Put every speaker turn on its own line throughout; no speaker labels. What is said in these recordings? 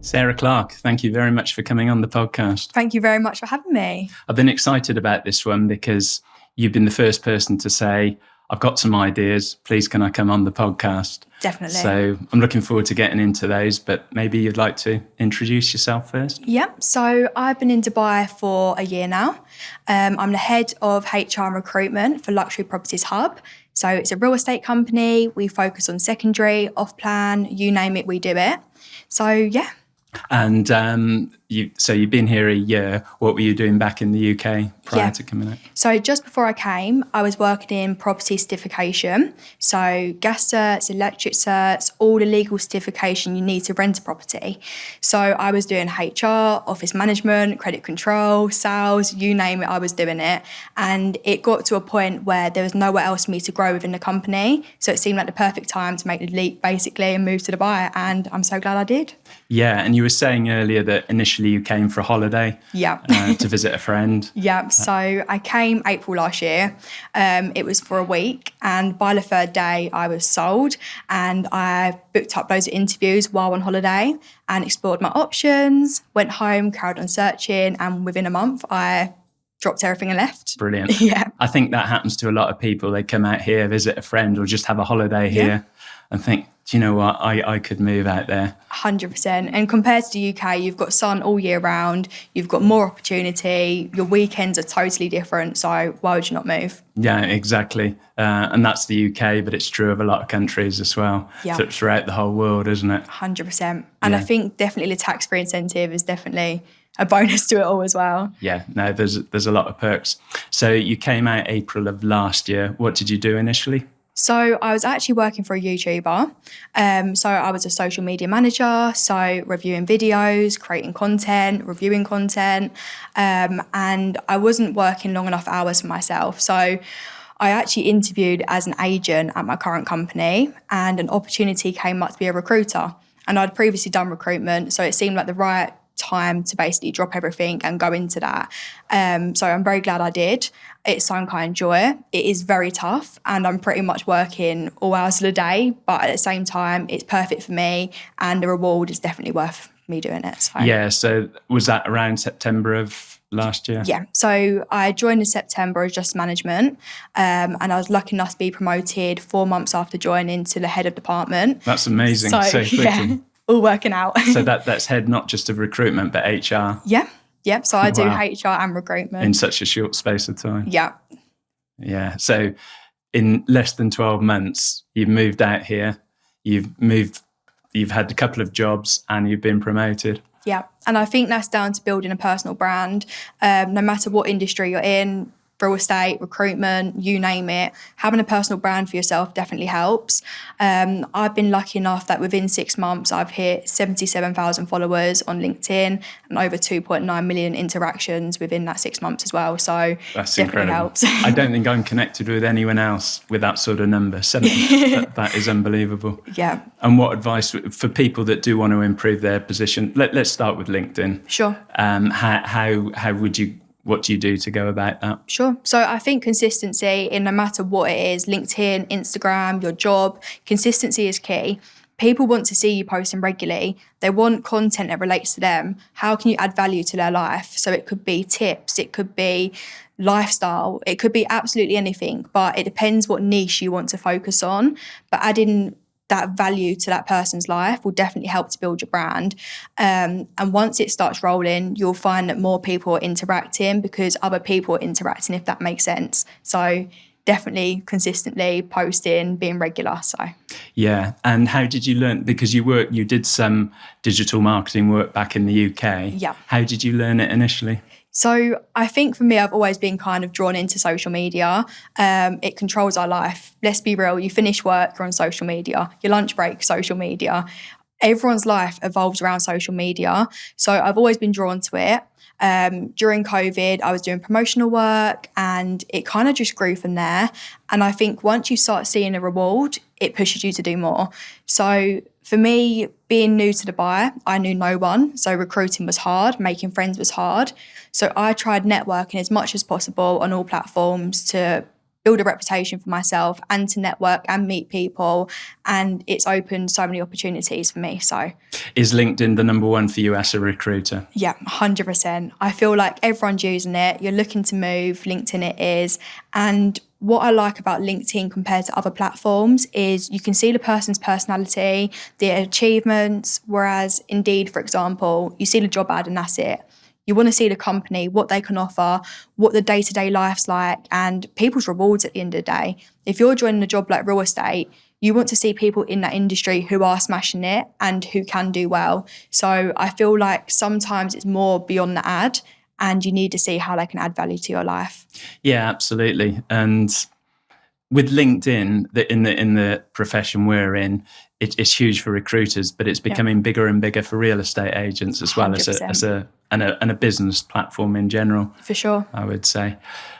Sarah Clark, thank you very much for coming on the podcast.
Thank you very much for having me.
I've been excited about this one because you've been the first person to say, I've got some ideas, please can I come on the podcast?
Definitely.
So I'm looking forward to getting into those, but maybe you'd like to introduce yourself first?
Yeah, so I've been in Dubai for a year now. I'm the head of HR and recruitment for Luxury Properties Hub. So it's a real estate company. We focus on secondary, off-plan, you name it, we do it. So yeah.
And you've been here a year. What were you doing back in the UK prior to coming out?
So just before I came, I was working in property certification. So gas certs, electric certs, all the legal certification you need to rent a property. So I was doing HR, office management, credit control, sales, you name it, I was doing it. And it got to a point where there was nowhere else for me to grow within the company. So it seemed like the perfect time to make the leap basically and move to Dubai. And I'm so glad I did.
Yeah, and you were saying earlier that initially you came for a holiday to visit a friend.
Yeah, so I came April last year. It was for a week, and by the third day I was sold, and I booked up loads of interviews while on holiday and explored my options, went home, carried on searching, and within a month I dropped everything and left.
Brilliant.
Yeah.
I think that happens to a lot of people. They come out here, visit a friend, or just have a holiday here and think, do you know what, I could move out there.
100%. And compared to the UK, you've got sun all year round, you've got more opportunity, your weekends are totally different, so why would you not move?
Yeah, exactly. And that's the UK, but it's true of a lot of countries as well, throughout the whole world, isn't it?
100%. And I think definitely the tax-free incentive is definitely a bonus to it all as well.
Yeah, no, there's a lot of perks. So you came out April of last year. What did you do initially?
So I was actually working for a YouTuber. So I was a social media manager, so reviewing videos, creating content, reviewing content, and I wasn't working long enough hours for myself. So I actually interviewed as an agent at my current company, and an opportunity came up to be a recruiter. And I'd previously done recruitment, so it seemed like the right time to basically drop everything and go into that. So I'm very glad I did. It's something I enjoy. It is very tough, and I'm pretty much working all hours of the day, but at the same time, it's perfect for me, and the reward is definitely worth me doing it. So.
Yeah, so was that around September of last year?
Yeah, so I joined in September as just management, and I was lucky enough to be promoted 4 months after joining to the head of department.
That's amazing, so quickly.
Yeah, all working out.
So that's head not just of recruitment, but HR?
Yeah, so I do HR and recruitment.
In such a short space of time?
Yeah.
Yeah, so in less than 12 months, you've moved out here, you've had a couple of jobs and you've been promoted.
Yeah, and I think that's down to building a personal brand. No matter what industry you're in, real estate, recruitment, you name it, having a personal brand for yourself definitely helps. I've been lucky enough that within 6 months, I've hit 77,000 followers on LinkedIn and over 2.9 million interactions within that 6 months as well. So
that's
definitely
incredible.
Helps.
I don't think I'm connected with anyone else with that sort of number. That is unbelievable.
Yeah.
And what advice for people that do want to improve their position? Let's start with LinkedIn.
Sure.
How would you? What do you do to go about that?
Sure. So I think consistency in no matter what it is, LinkedIn, Instagram, your job, consistency is key. People want to see you posting regularly. They want content that relates to them. How can you add value to their life? So it could be tips, it could be lifestyle, it could be absolutely anything, but it depends what niche you want to focus on. But adding that value to that person's life will definitely help to build your brand. And once it starts rolling, you'll find that more people are interacting because other people are interacting, if that makes sense. So definitely consistently posting, being regular. So
yeah. And how did you learn? Because you did some digital marketing work back in the UK.
Yeah.
How did you learn it initially?
So I think for me, I've always been kind of drawn into social media. It controls our life. Let's be real. You finish work, you're on social media. Your lunch break, social media. Everyone's life evolves around social media. So I've always been drawn to it. During COVID, I was doing promotional work and it kind of just grew from there. And I think once you start seeing a reward, it pushes you to do more. So for me, being new to Dubai, I knew no one. So recruiting was hard, making friends was hard. So I tried networking as much as possible on all platforms to build a reputation for myself and to network and meet people. And it's opened so many opportunities for me. So
is LinkedIn the number one for you as a recruiter?
Yeah, 100%. I feel like everyone's using it. You're looking to move, LinkedIn it is. And what I like about LinkedIn compared to other platforms is you can see the person's personality, their achievements, whereas Indeed, for example, you see the job ad and that's it. You want to see the company, what they can offer, what the day-to-day life's like, and people's rewards at the end of the day. If you're joining a job like real estate, you want to see people in that industry who are smashing it and who can do well. So I feel like sometimes it's more beyond the ad and you need to see how they can add value to your life.
Yeah, absolutely. And with LinkedIn, in the profession we're in, it's huge for recruiters, but it's becoming bigger and bigger for real estate agents as well
100%.
as a business platform in general.
For sure.
I would say.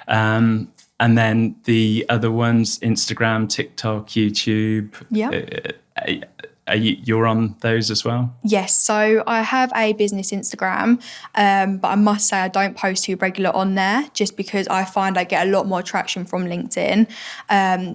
And then the other ones, Instagram, TikTok, YouTube.
Yeah.
You're on those as well?
Yes, so I have a business Instagram, but I must say I don't post too regular on there just because I find I get a lot more traction from LinkedIn.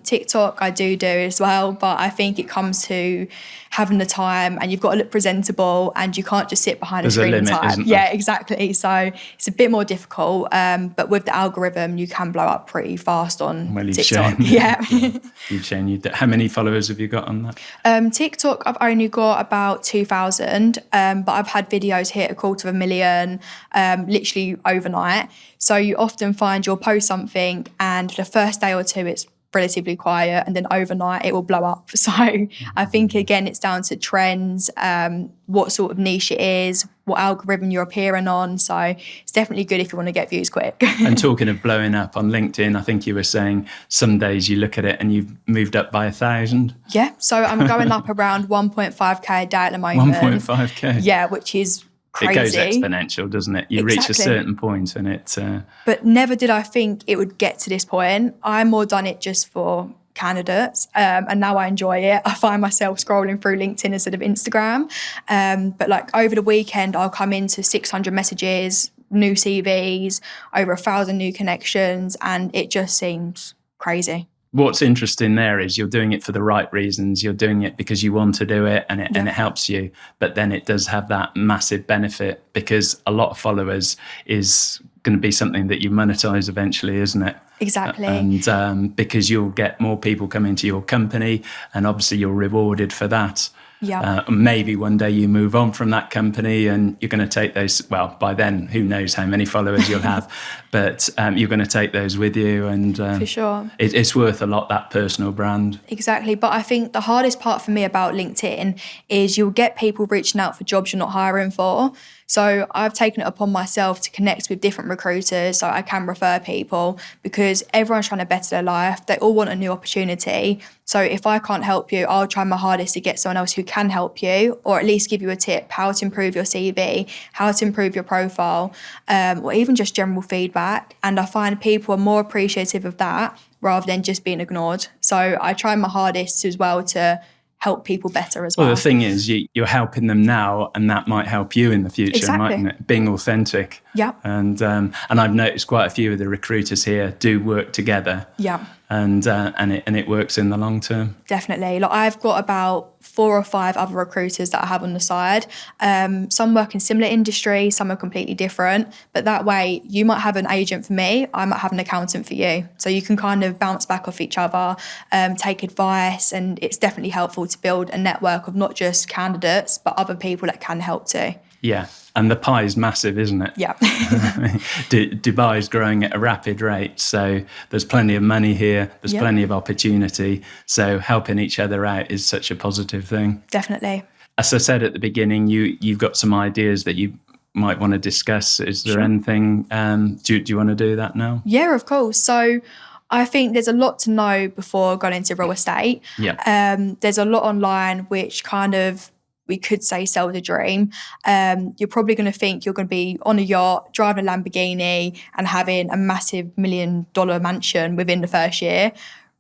TikTok I do as well, but I think it comes to having the time and you've got to look presentable and you can't just sit behind a screen and type. Yeah, exactly. So it's a bit more difficult, but with the algorithm you can blow up pretty fast on TikTok.
You've shown how many followers have you got on that?
TikTok I've only got about 2,000, but I've had videos hit 250,000 literally overnight. So you often find you'll post something and the first day or two it's relatively quiet and then overnight it will blow up. So I think again it's down to trends, what sort of niche it is, what algorithm you're appearing on. So it's definitely good if you want to get views quick.
And talking of blowing up on LinkedIn, I think you were saying some days you look at it and you've moved up by 1,000.
Yeah, so I'm going up around 1.5k a day at the moment.
1.5k?
Yeah, which is crazy.
It goes exponential, doesn't it? You reach a certain point and it...
But never did I think it would get to this point. I more done it just for candidates, and now I enjoy it. I find myself scrolling through LinkedIn instead of Instagram. But like over the weekend, I'll come into 600 messages, new CVs, over 1,000 new connections, and it just seems crazy.
What's interesting there is you're doing it for the right reasons. You're doing it because you want to do it and it helps you. But then it does have that massive benefit because a lot of followers is going to be something that you monetize eventually, isn't it?
Exactly.
And because you'll get more people coming to your company and obviously you're rewarded for that.
Yeah.
Maybe one day you move on from that company and you're going to take those, well, by then, who knows how many followers you'll have, but you're going to take those with you. And
for sure.
It's worth a lot, that personal brand.
Exactly. But I think the hardest part for me about LinkedIn is you'll get people reaching out for jobs you're not hiring for. So I've taken it upon myself to connect with different recruiters so I can refer people because everyone's trying to better their life. They all want a new opportunity. So if I can't help you, I'll try my hardest to get someone else who can help you or at least give you a tip, how to improve your CV, how to improve your profile, or even just general feedback. And I find people are more appreciative of that rather than just being ignored. So I try my hardest as well to help people better as well.
Well, the thing is, you're helping them now, and that might help you in the future, mightn't it? Being authentic.
Yeah.
And I've noticed quite a few of the recruiters here do work together.
Yeah.
And it works in the long term.
Definitely. Like I've got about 4 or 5 other recruiters that I have on the side. Some work in similar industries, some are completely different. But that way, you might have an agent for me, I might have an accountant for you. So you can kind of bounce back off each other, take advice, and it's definitely helpful to build a network of not just candidates, but other people that can help too.
Yeah. And the pie is massive, isn't it?
Yeah.
Dubai is growing at a rapid rate. So there's plenty of money here. There's plenty of opportunity. So helping each other out is such a positive thing.
Definitely.
As I said at the beginning, you've got some ideas that you might want to discuss. Is there anything, do you want to do that now?
Yeah, of course. So I think there's a lot to know before going into real estate.
Yeah.
There's a lot online which kind of, we could say, sell the dream. You're probably going to think you're going to be on a yacht, driving a Lamborghini and having a massive $1 million mansion within the first year.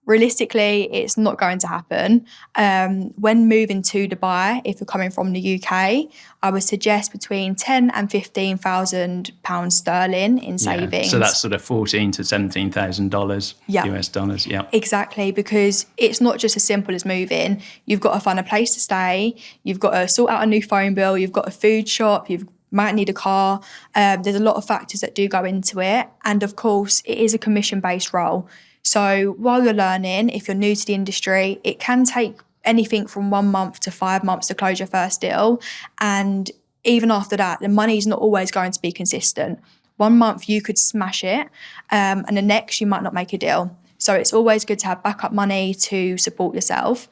Realistically, it's not going to happen. When moving to Dubai, if you're coming from the UK, I would suggest between £10,000 and £15,000 sterling in savings.
So that's sort of $14,000 to $17,000 US dollars. Yeah,
exactly. Because it's not just as simple as moving. You've got to find a place to stay. You've got to sort out a new phone bill. You've got a food shop. You might need a car. There's a lot of factors that do go into it, and of course, it is a commission-based role. So while you're learning, if you're new to the industry, it can take anything from 1 month to 5 months to close your first deal. And even after that, the money's not always going to be consistent. 1 month you could smash it, and the next you might not make a deal. So it's always good to have backup money to support yourself.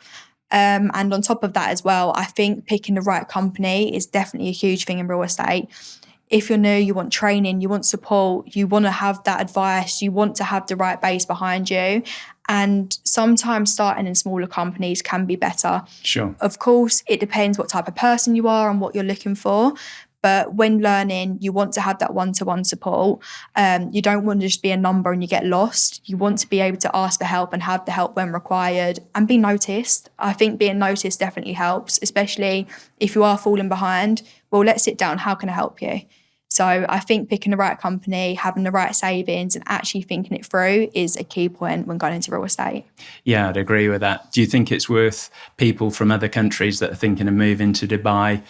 And on top of that as well, I think picking the right company is definitely a huge thing in real estate. If you're new, you want training, you want support, you want to have that advice, you want to have the right base behind you. And sometimes starting in smaller companies can be better.
Sure.
Of course, it depends what type of person you are and what you're looking for. But when learning, you want to have that one-to-one support. You don't want to just be a number and you get lost. You want to be able to ask for help and have the help when required and be noticed. I think being noticed definitely helps, especially if you are falling behind. Well, let's sit down. How can I help you? So I think picking the right company, having the right savings and actually thinking it through is a key point when going into real estate.
Yeah, I'd agree with that. Do you think it's worth people from other countries that are thinking of moving to Dubai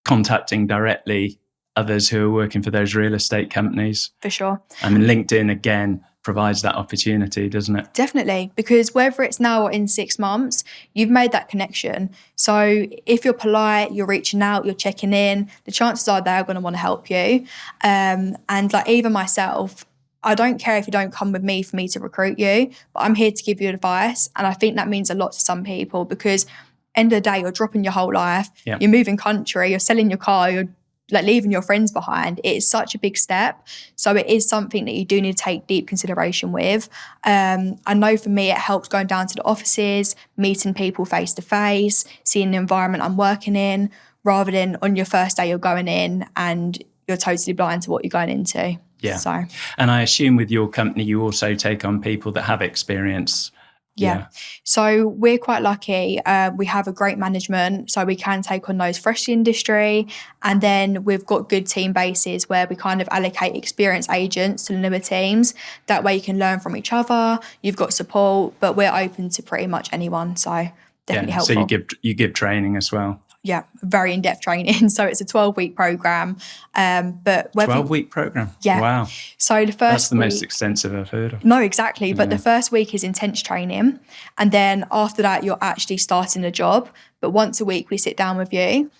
contacting directly others who are working for those real estate companies?
For sure.
I mean, LinkedIn, again, provides that opportunity, doesn't it?
Definitely, because whether it's now or in 6 months, you've made that connection. So if you're polite, you're reaching out, you're checking in, the chances are they're going to want to help you. And like even myself, I don't care if you don't come with me for me to recruit you, but I'm here to give you advice. And I think that means a lot to some people because end of the day, you're dropping your whole life, you're moving country, you're selling your car, you're like leaving your friends behind. It's such a big step. So it is something that you do need to take deep consideration with. I know for me, it helps going down to the offices, meeting people face to face, seeing the environment I'm working in, rather than on your first day, you're going in and you're totally blind to what you're going into.
Yeah.
So,
and I assume with your company, you also take on people that have experience.
Yeah. So we're quite lucky. We have a great management, so we can take on those fresh to the industry. And then we've got good team bases where we kind of allocate experienced agents to the newer teams. That way you can learn from each other. You've got support, but we're open to pretty much anyone. So definitely helpful.
So you give training as well.
Yeah, very in-depth training. So it's a 12-week program. But
12-week program?
Yeah.
Wow.
So the first
That's the
week,
most extensive I've heard of.
No, exactly. But the first week is intense training. And then after that, you're actually starting a job. But once a week, we sit down with you.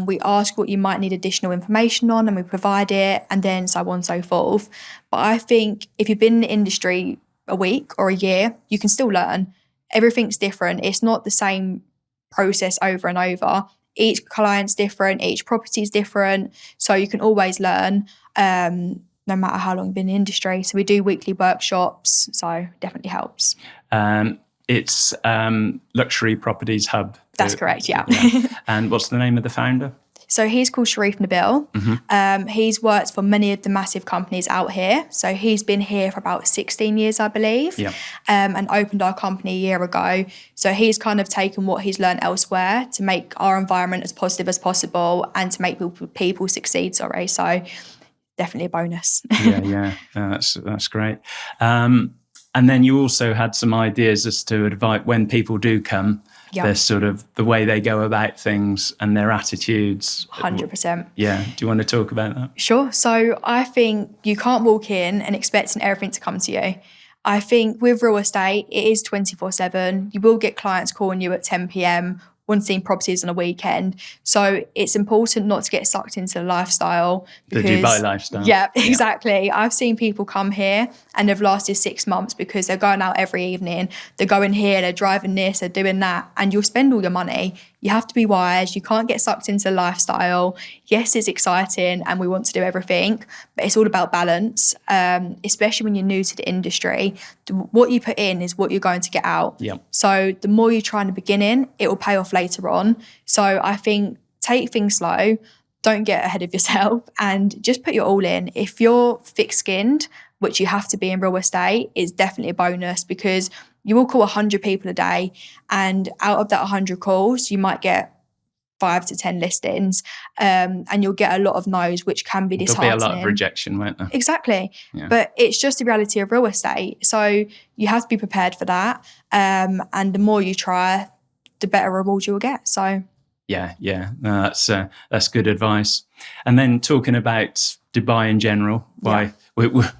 We ask what you might need additional information on and we provide it, and then so on and so forth. But I think if you've been in the industry a week or a year, you can still learn. Everything's different. It's not the same process over and over. Each client's different, each property's different, so you can always learn no matter how long you've been in the industry. So we do weekly workshops, so definitely helps.
It's Luxury Properties Hub.
That's correct, yeah.
And what's the name of the founder?
So he's called Sharif Nabil.
Mm-hmm.
He's worked for many of the massive companies out here. So he's been here for about 16 years, I believe, and opened our company a year ago. So he's kind of taken what he's learned elsewhere to make our environment as positive as possible and to make people succeed, So definitely a bonus.
Yeah. That's great. And then you also had some ideas as to advise when people do come, their sort of the way they go about things and their attitudes.
100%.
Yeah. Do you want to talk about that?
Sure. So I think you can't walk in and expecting everything to come to you. I think with real estate, it is 24/7. You will get clients calling you at 10 p.m, wanting properties on a weekend. So it's important not to get sucked into the lifestyle.
The Dubai lifestyle.
Yeah, exactly. I've seen people come here and they've lasted 6 months because they're going out every evening. They're going here, they're driving this, they're doing that, and you'll spend all your money. You have to be wise. You can't get sucked into the lifestyle. Yes, it's exciting and we want to do everything, but it's all about balance, especially when you're new to the industry. What you put in is what you're going to get out.
Yep.
So the more you try in the beginning, it will pay off later on. So I think take things slow, don't get ahead of yourself, and just put your all in. If you're thick-skinned, which you have to be in real estate, is definitely a bonus, because you will call 100 people a day, and out of that 100 calls, you might get 5 to 10 listings, and you'll get a lot of no's, which can be disheartening.
There'll be a lot of rejection, won't there?
Exactly. Yeah. But it's just the reality of real estate. So you have to be prepared for that. And the more you try, the better reward you will get. So
yeah, no, that's good advice. And then talking about Dubai in general,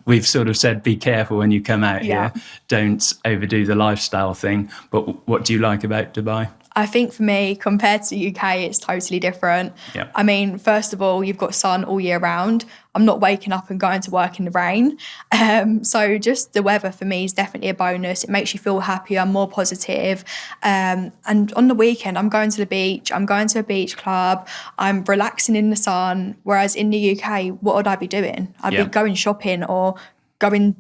we've sort of said be careful when you come out here, don't overdo the lifestyle thing. But what do you like about Dubai?
I think for me, compared to the UK, it's totally different.
Yeah.
I mean, first of all, you've got sun all year round. I'm not waking up and going to work in the rain. So just the weather for me is definitely a bonus. It makes you feel happier, more positive. And on the weekend, I'm going to the beach. I'm going to a beach club. I'm relaxing in the sun. Whereas in the UK, what would I be doing? I'd be going shopping or going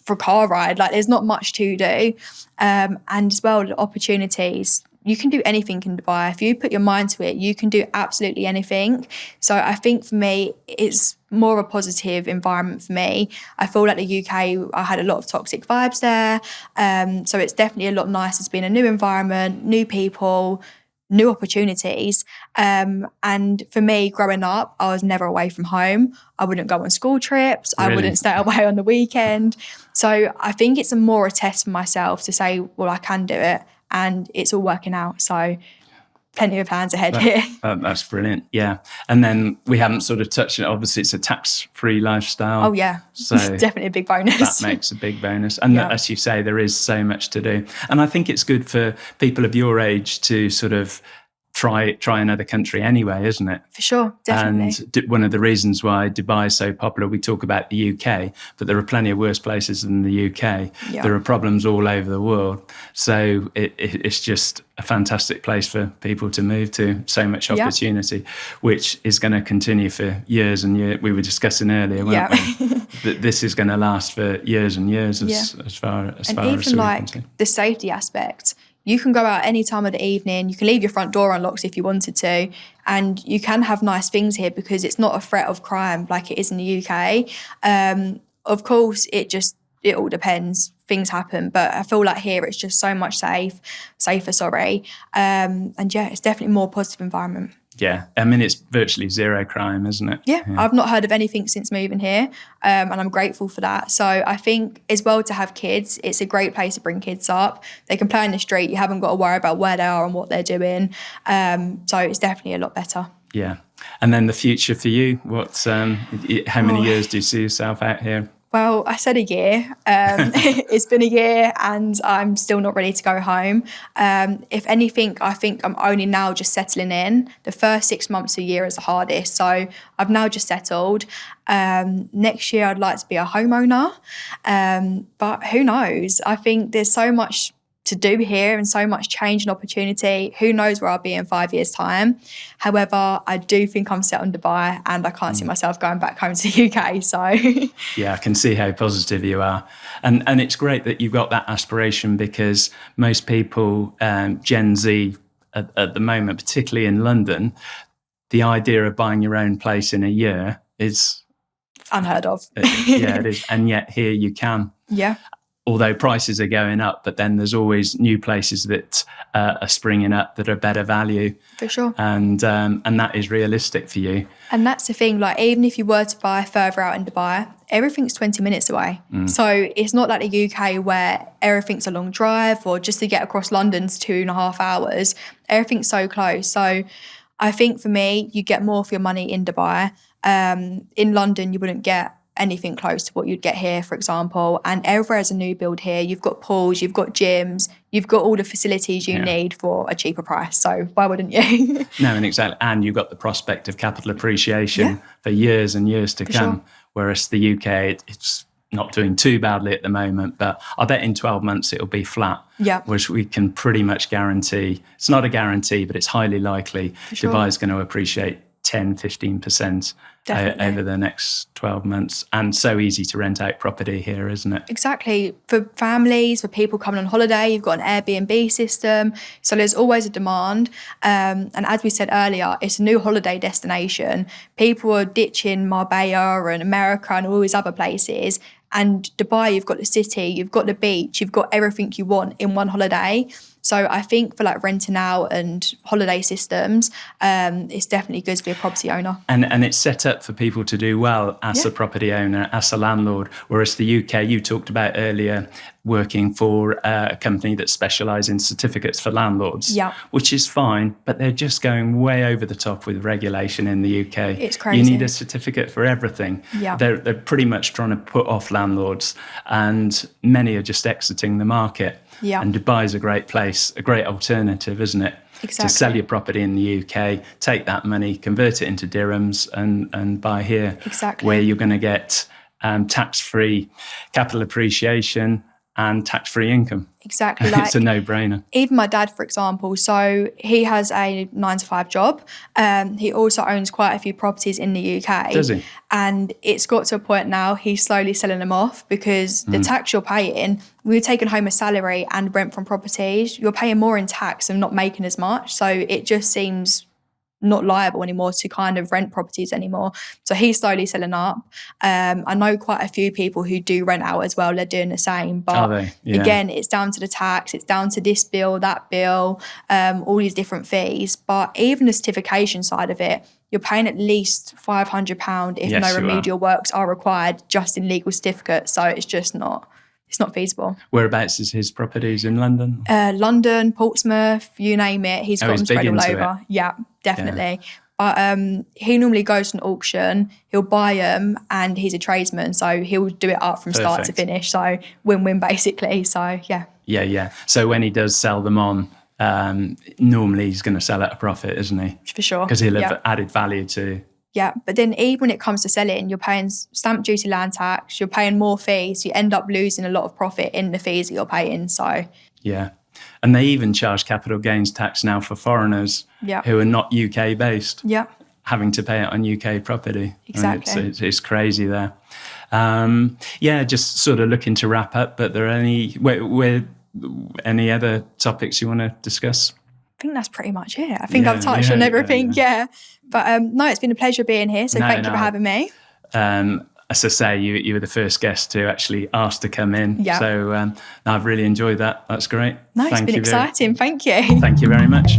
for a car ride. Like, there's not much to do. And as well, the opportunities. You can do anything in Dubai. If you put your mind to it, you can do absolutely anything. So I think for me, it's more of a positive environment for me. I feel like the UK, I had a lot of toxic vibes there. So it's definitely a lot nicer to be in a new environment, new people, new opportunities. And for me, growing up, I was never away from home. I wouldn't go on school trips.
Really?
I wouldn't stay away on the weekend. So I think it's a test for myself to say, well, I can do it. And it's all working out. So plenty of plans ahead here.
That's brilliant. Yeah. And then we haven't sort of touched it. Obviously, it's a tax-free lifestyle.
Oh, yeah.
So
it's definitely a big bonus.
That makes a big bonus. And as you say, there is so much to do. And I think it's good for people of your age to sort of try another country anyway, isn't it?
For sure, definitely.
And one of the reasons why Dubai is so popular, we talk about the UK, but there are plenty of worse places than the UK. Yeah. There are problems all over the world. So it's just a fantastic place for people to move to. So much opportunity, which is going to continue for years and years. We were discussing earlier, weren't we? That this is going to last for years and years as far as
even like the safety aspect. You can go out any time of the evening. You can leave your front door unlocked if you wanted to. And you can have nice things here because it's not a threat of crime like it is in the UK. Of course, it all depends. Things happen. But I feel like here it's just so much safer. And it's definitely a more positive environment.
Yeah, I mean, it's virtually zero crime, isn't it?
Yeah, I've not heard of anything since moving here, and I'm grateful for that. So I think as well, to have kids, it's a great place to bring kids up. They can play in the street. You haven't got to worry about where they are and what they're doing. So it's definitely a lot better.
Yeah. And then the future for you, how many years do you see yourself out here?
Well, I said a year. It's been a year and I'm still not ready to go home. If anything, I think I'm only now just settling in. The first 6 months of the year is the hardest. So I've now just settled. Next year, I'd like to be a homeowner. But who knows? I think there's so much to do here and so much change and opportunity. Who knows where I'll be in 5 years' time? However, I do think I'm set on Dubai and I can't see myself going back home to the UK. So
yeah, I can see how positive you are. And it's great that you've got that aspiration, because most people, Gen Z at the moment, particularly in London, the idea of buying your own place in a year is
unheard of.
Yeah, it is. And yet here you can.
Yeah.
Although prices are going up, but then there's always new places that are springing up that are better value.
For sure.
And that is realistic for you.
And that's the thing, like, even if you were to buy further out in Dubai, everything's 20 minutes away. So it's not like the UK where everything's a long drive, or just to get across London's 2.5 hours. Everything's so close. So I think for me, you get more for your money in Dubai. In London, you wouldn't get anything close to what you'd get here, for example. And everywhere is a new build here. You've got pools, you've got gyms, you've got all the facilities you need for a cheaper price. So why wouldn't you?
No, and exactly. And you've got the prospect of capital appreciation for years and years to come. Sure. Whereas the UK, it's not doing too badly at the moment, but I bet in 12 months it'll be flat.
Yeah.
Which we can pretty much guarantee. It's not a guarantee, but it's highly likely Dubai is going to appreciate 10, 15% over the next 12 months. And so easy to rent out property here, isn't it?
Exactly. For families, for people coming on holiday, you've got an Airbnb system. So there's always a demand. And as we said earlier, it's a new holiday destination. People are ditching Marbella and America and all these other places. And Dubai, you've got the city, you've got the beach, you've got everything you want in one holiday. So I think for like renting out and holiday systems, it's definitely good to be a property owner.
And it's set up for people to do well as a property owner, as a landlord. Whereas the UK, you talked about earlier, working for a company that specialises in certificates for landlords, which is fine, but they're just going way over the top with regulation in the UK.
It's crazy.
You need a certificate for everything. They're pretty much trying to put off landlords, and many are just exiting the market. And Dubai is a great place, a great alternative, isn't it?
Exactly.
To sell your property in the UK, take that money, convert it into dirhams and buy here.
Exactly.
Where you're going to get tax-free capital appreciation and tax-free income.
Exactly.
It's a no-brainer.
Even my dad, for example, so he has a 9-to-5 job. He also owns quite a few properties in the UK.
Does he?
And it's got to a point now he's slowly selling them off because the tax you're paying, when you're taking home a salary and rent from properties, you're paying more in tax and not making as much. So it just seems not liable anymore to kind of rent properties anymore. So he's slowly selling up. I know quite a few people who do rent out as well. They're doing the same. But again, it's down to the tax. It's down to this bill, that bill, all these different fees. But even the certification side of it, you're paying at least £500 if no remedial works are required just in legal certificates. So it's just not... It's not feasible.
Whereabouts is his properties in London?
London, Portsmouth, you name it. He's got them spread all over. Yeah, definitely. But he normally goes to an auction, he'll buy them, and he's a tradesman, so he'll do it up from start to finish. So win-win basically. So yeah.
Yeah. So when he does sell them on, normally he's going to sell at a profit, isn't he?
For sure.
Because he'll have added value to...
Yeah, but then even when it comes to selling, you're paying stamp duty, land tax, you're paying more fees, you end up losing a lot of profit in the fees that you're paying, so... Yeah.
And they even charge capital gains tax now for foreigners who are not UK based.
Yeah.
Having to pay it on UK property.
Exactly.
I mean, it's crazy there. Just sort of looking to wrap up, but there are any other topics you want to discuss?
I think that's pretty much it. I think I've touched on everything, But no, it's been a pleasure being here, so thank you for having me.
As I say, you were the first guest to actually ask to come in.
Yeah.
So I've really enjoyed that. That's great.
No, it's been exciting. Thank you.
Thank you very much.